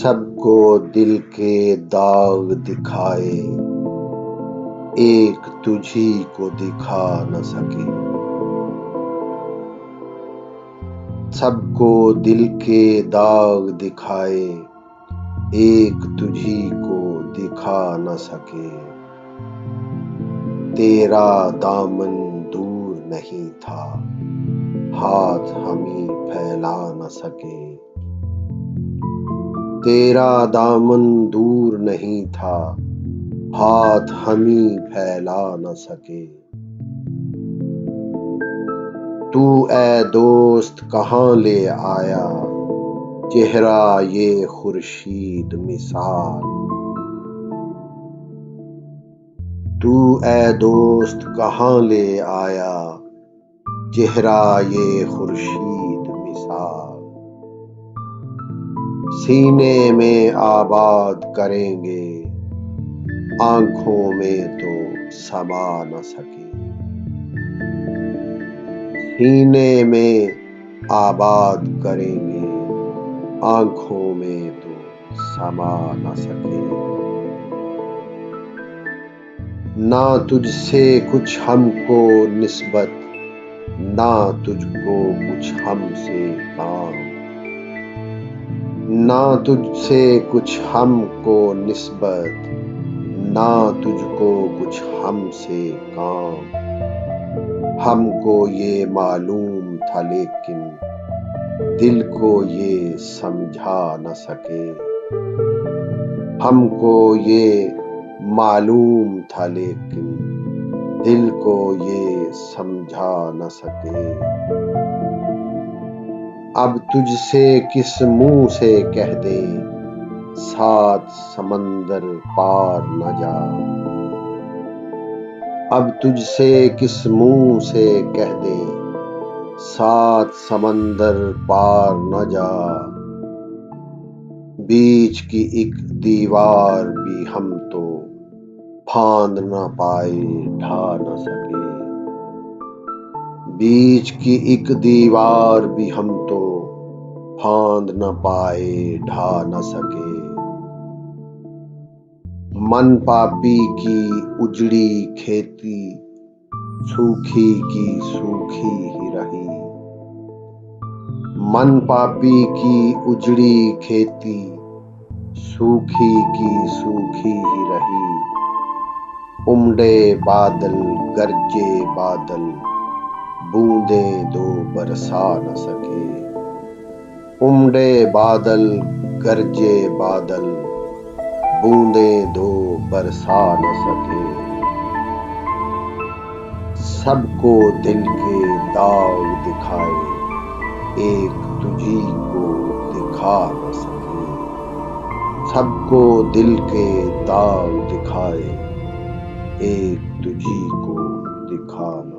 सबको दिल के दाग दिखाए, एक तुझी को दिखा न सके। सबको दिल के दाग दिखाए, एक तुझी को दिखा न सके। तेरा दामन दूर नहीं था, हाथ हमी फैला न सके। तेरा दामन दूर नहीं था, हाथ हमी फैला न सके। तू ए दोस्त कहाँ ले आया, चेहरा ये खुर्शीद मिसाल। तू ए दोस्त कहाँ ले आया, चेहरा ये खुर्शीद मिसाल। सीने में आबाद करेंगे, आंखों में तो समा न सके। सीने में आबाद करेंगे, आंखों में तो समा न सके। ना तुझसे कुछ हमको निस्बत, ना तुझको कुछ हमसे काम। ना तुझसे कुछ हमको निस्बत, ना तुझको कुछ हमसे काम। हमको ये मालूम था लेकिन दिल को ये समझा न सके। हमको ये मालूम था लेकिन दिल को ये समझा न सके। अब तुझसे किस मुंह से कह दे, सात समंदर पार न जा। अब तुझसे किस मुंह से कह दे, सात समंदर पार न जा। बीच की एक दीवार भी हम तो फांद न पाए, ढा न सके। बीच की एक दीवार भी हम तो फांद न पाए, ढा न सके। मन पापी की उजड़ी खेती, सूखी की सूखी ही रही। मन पापी की उजड़ी खेती, सूखी की सूखी ही रही। उमड़े बादल गरजे बादल, बूंदें दो बरसा न सके। उमड़े बादल गरजे बादल, बूंदें दो बरसा न सके। सबको दिल के दाग दिखाए, एक तुझी को दिखा न सके। सबको दिल के दाग दिखाए, एक तुझी को दिखा न